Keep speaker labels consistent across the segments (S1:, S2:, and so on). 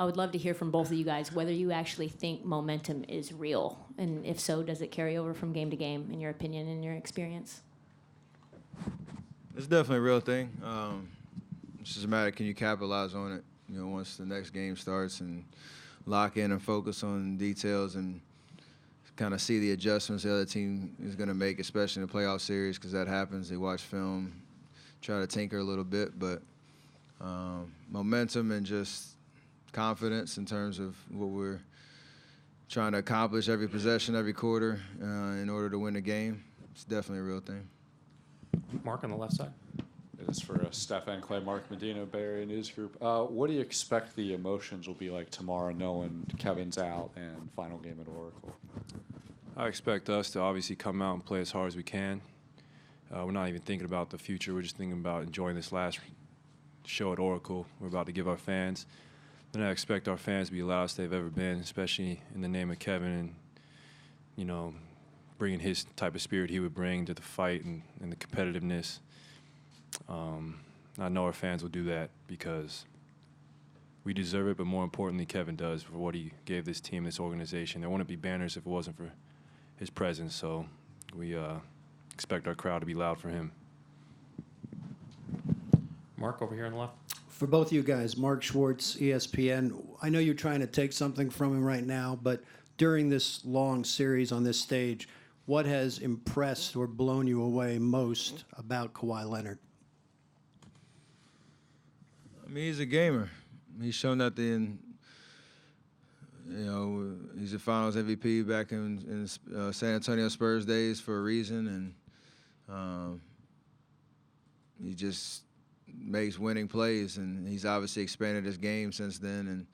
S1: I would love to hear from both of you guys whether you actually think momentum is real. And if so, does it carry over from game to game, in your opinion, in your experience?
S2: It's definitely a real thing. It's just a matter, can you capitalize on it, once the next game starts, and lock in and focus on details and kind of see the adjustments the other team is going to make, especially in the playoff series, because that happens. They watch film, try to tinker a little bit, but momentum and just confidence in terms of what we're trying to accomplish every possession, every quarter in order to win the game. It's definitely a real thing.
S3: Mark on the left side.
S4: It is for Steph and Klay. Mark Medina, Bay Area News Group. What do you expect the emotions will be like tomorrow, knowing Kevin's out and final game at Oracle?
S5: I expect us to obviously come out and play as hard as we can. We're not even thinking about the future. We're just thinking about enjoying this last show at Oracle we're about to give our fans. Then I expect our fans to be the loudest they've ever been, especially in the name of Kevin and, bringing his type of spirit he would bring to the fight and the competitiveness. I know our fans will do that because we deserve it, but more importantly, Kevin does for what he gave this team, this organization. There wouldn't be banners if it wasn't for his presence, so we expect our crowd to be loud for him.
S3: Mark over here on the left.
S6: For both of you guys, Mark Schwartz, ESPN, I know you're trying to take something from him right now, but during this long series on this stage, what has impressed or blown you away most about Kawhi Leonard?
S2: I mean, he's a gamer. He's shown that he's a Finals MVP back in San Antonio Spurs days for a reason, and he just makes winning plays, and he's obviously expanded his game since then and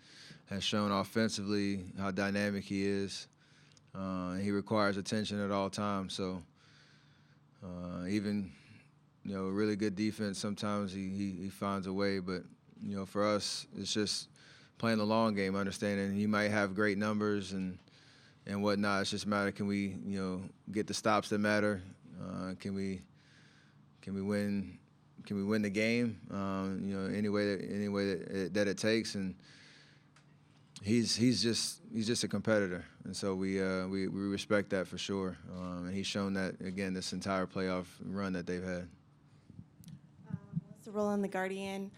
S2: has shown offensively how dynamic he is. He requires attention at all times, so even really good defense, sometimes he finds a way, but for us it's just playing the long game, understanding he might have great numbers and whatnot. It's just a matter, can we get the stops that matter? Can we win? Can we win the game? Any way that it takes, and he's just a competitor, and so we respect that for sure. And he's shown that again this entire playoff run that they've had.
S7: It's a role in The Guardian.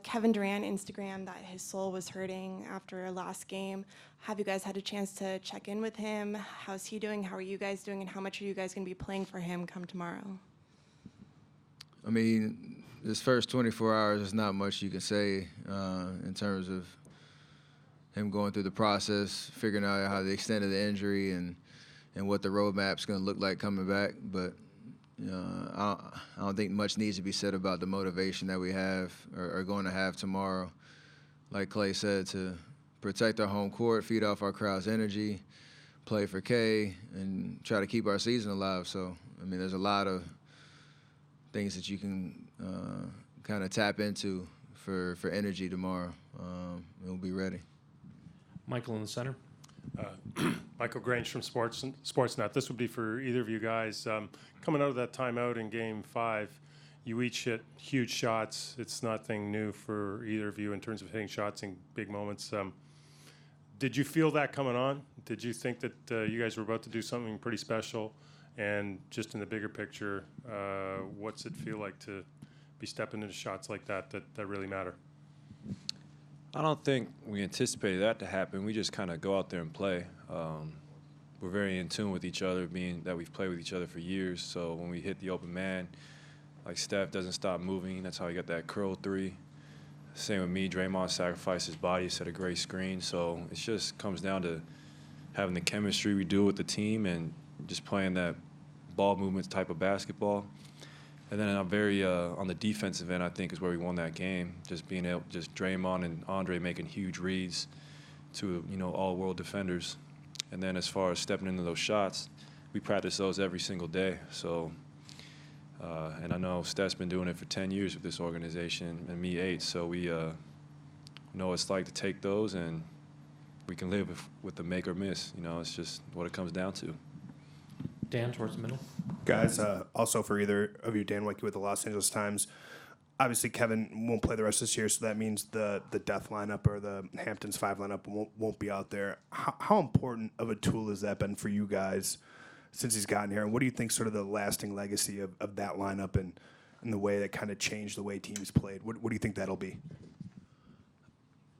S7: Kevin Durant Instagram that his soul was hurting after last game. Have you guys had a chance to check in with him? How's he doing? How are you guys doing? And how much are you guys going to be playing for him come tomorrow?
S2: I mean, this first 24 hours, there's not much you can say in terms of him going through the process, figuring out how the extent of the injury and what the roadmap's going to look like coming back. But I don't think much needs to be said about the motivation that we have or are going to have tomorrow. Like Klay said, to protect our home court, feed off our crowd's energy, play for K, and try to keep our season alive. So, I mean, there's a lot of things that you can kind of tap into for energy tomorrow. We'll be ready.
S3: Michael in the center.
S8: Michael Grange from Sportsnet. This would be for either of you guys. Coming out of that timeout in Game 5, you each hit huge shots. It's nothing new for either of you in terms of hitting shots in big moments. Did you feel that coming on? Did you think that you guys were about to do something pretty special? And just in the bigger picture, what's it feel like to be stepping into shots like that really matter?
S5: I don't think we anticipated that to happen. We just kind of go out there and play. We're very in tune with each other, being that we've played with each other for years. So when we hit the open man, like Steph doesn't stop moving. That's how he got that curl three. Same with me. Draymond sacrificed his body, set a great screen. So it just comes down to having the chemistry we do with the team and just playing that ball movement type of basketball. And then I'm very on the defensive end, I think, is where we won that game. Just being able, just Draymond and Andre making huge reads to all-world defenders. And then as far as stepping into those shots, we practice those every single day. So, and I know Steph's been doing it for 10 years with this organization, and me 8. So we know what it's like to take those, and we can live with the make or miss. It's just what it comes down to.
S3: Dan, towards the middle.
S9: Guys, also for either of you, Dan Wicke with the Los Angeles Times. obviously Kevin won't play the rest of this year, so that means the death lineup or the Hampton's 5 lineup won't be out there. How important of a tool has that been for you guys since he's gotten here? And what do you think sort of the lasting legacy of that lineup and the way that kind of changed the way teams played? What do you think that'll be?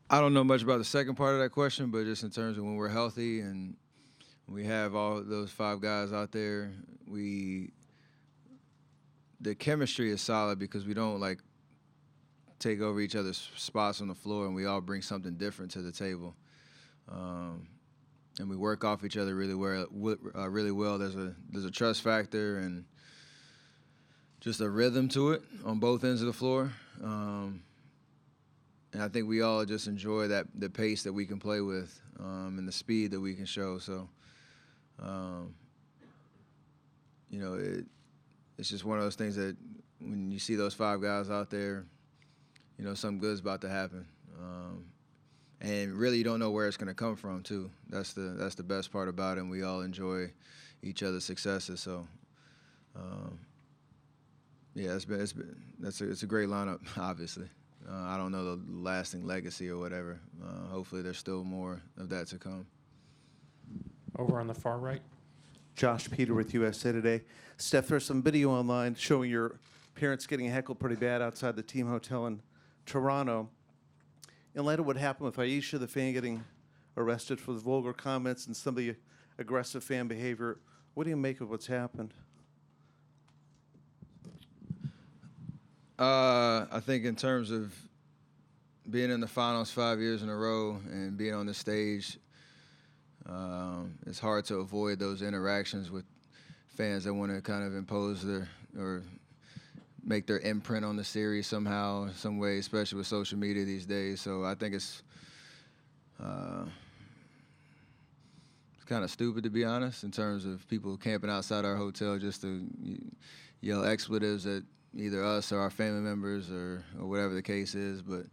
S2: I don't know much about the second part of that question, but just in terms of when we're healthy and we have all those 5 guys out there, the chemistry is solid because we don't like take over each other's spots on the floor, and we all bring something different to the table. And we work off each other really well. There's a trust factor and just a rhythm to it on both ends of the floor. And I think we all just enjoy the pace that we can play with and the speed that we can show. So, it's just one of those things that when you see those 5 guys out there, something good's about to happen. And really, you don't know where it's going to come from, too. That's the best part about it, and we all enjoy each other's successes. So, it's a great lineup, obviously. I don't know the lasting legacy or whatever. Hopefully, there's still more of that to come.
S3: Over on the far right.
S10: Josh Peter with USA Today. Steph, there's some video online showing your parents getting heckled pretty bad outside the team hotel in Toronto. In light of what happened with Aisha, the fan getting arrested for the vulgar comments and some of the aggressive fan behavior, what do you make of what's happened?
S2: I think in terms of being in the finals 5 years in a row and being on the stage, it's hard to avoid those interactions with fans that want to kind of impose or make their imprint on the series somehow, some way, especially with social media these days. So I think it's kind of stupid, to be honest, in terms of people camping outside our hotel just to yell expletives at either us or our family members or whatever the case is. But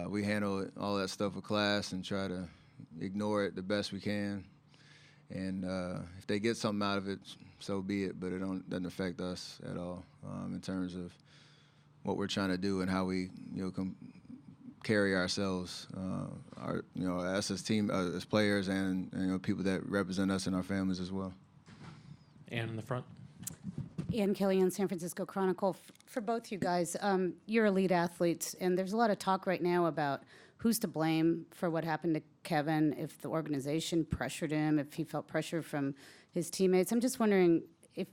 S2: we handle all that stuff with class and try to ignore it the best we can. And if they get something out of it, so be it. But it doesn't affect us at all in terms of what we're trying to do and how we carry ourselves, us as team, as players, and people that represent us and our families as well.
S3: And in the front.
S11: Ann Kelly on San Francisco Chronicle. For both you guys, you're elite athletes, and there's a lot of talk right now about who's to blame for what happened to Kevin, if the organization pressured him, if he felt pressure from his teammates. I'm just wondering if,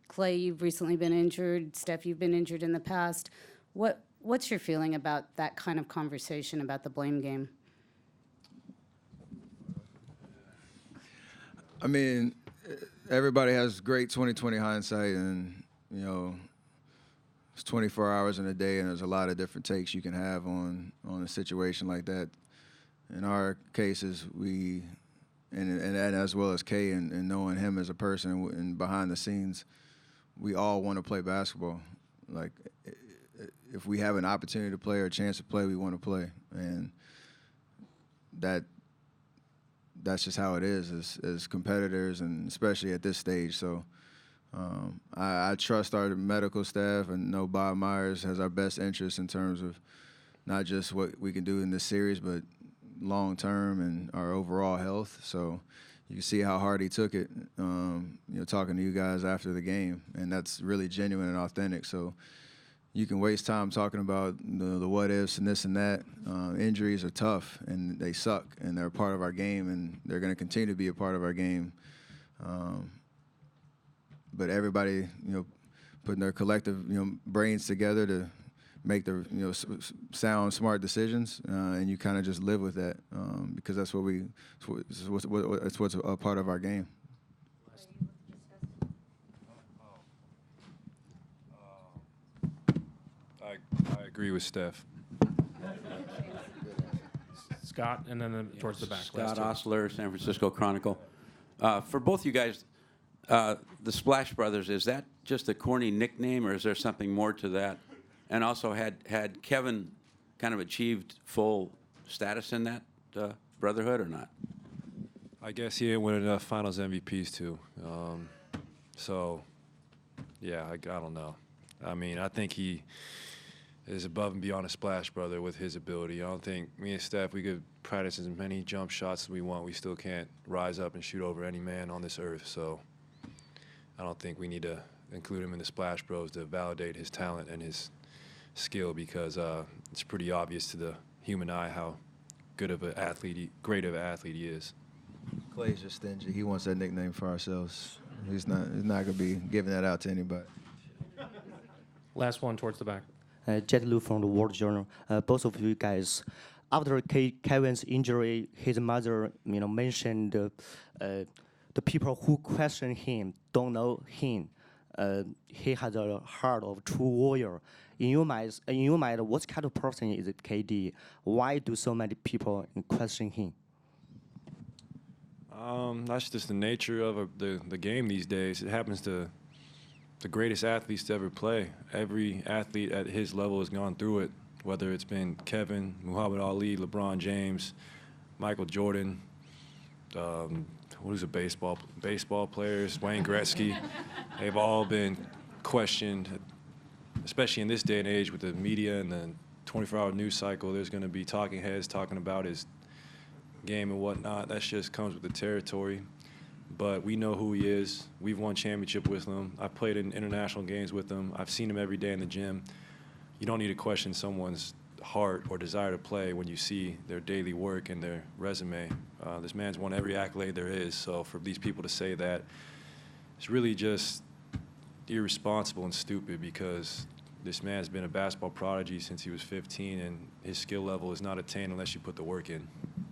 S11: Klay, you've recently been injured, Steph, you've been injured in the past. What's your feeling about that kind of conversation about the blame game?
S2: I mean, everybody has great 20/20 hindsight, and it's 24 hours in a day, and there's a lot of different takes you can have on a situation like that. In our cases, and as well as Kay, and knowing him as a person and behind the scenes, we all want to play basketball. Like, if we have an opportunity to play or a chance to play, we want to play, and that's just how it is as competitors, and especially at this stage. So I trust our medical staff and know Bob Myers has our best interests in terms of not just what we can do in this series, but long term and our overall health. So you can see how hard he took it, talking to you guys after the game, and that's really genuine and authentic. So you can waste time talking about the what ifs and this and that. Injuries are tough, and they suck, and they're a part of our game, and they're going to continue to be a part of our game. But everybody, putting their collective, brains together to make the, sound, smart decisions, and you kind of just live with that because that's what's a part of our game.
S5: I agree with Steph.
S3: Scott, and then towards the back.
S12: Scott Ostler, San Francisco Chronicle. For both you guys, the Splash Brothers, is that just a corny nickname, or is there something more to that? And also, had Kevin kind of achieved full status in that brotherhood or not?
S5: I guess he didn't win enough Finals MVPs too. So, yeah, I don't know. I mean, I think he is above and beyond a splash brother with his ability. I don't think me and Steph, we could practice as many jump shots as we want. We still can't rise up and shoot over any man on this earth. So I don't think we need to include him in the splash bros to validate his talent and his skill, because it's pretty obvious to the human eye how good of an athlete, great of an athlete he is.
S2: Klay's just stingy. He wants that nickname for ourselves. He's not going to be giving that out to anybody.
S3: Last one towards the back.
S13: Jet Lu from the World Journal. Both of you guys, after Kevin's injury, his mother, mentioned the people who question him don't know him. He has a heart of true warrior. In your mind, what kind of person is KD? Why do so many people question him?
S5: That's just the nature of the game these days. It happens to the greatest athletes to ever play. Every athlete at his level has gone through it, whether it's been Kevin, Muhammad Ali, LeBron James, Michael Jordan, baseball players, Wayne Gretzky. They've all been questioned, especially in this day and age with the media and the 24-hour news cycle. There's going to be talking heads talking about his game and whatnot. That just comes with the territory. But we know who he is. We've won championship with him. I've played in international games with him. I've seen him every day in the gym. You don't need to question someone's heart or desire to play when you see their daily work and their resume. This man's won every accolade there is. So for these people to say that, it's really just irresponsible and stupid, because this man's been a basketball prodigy since he was 15, and his skill level is not attained unless you put the work in.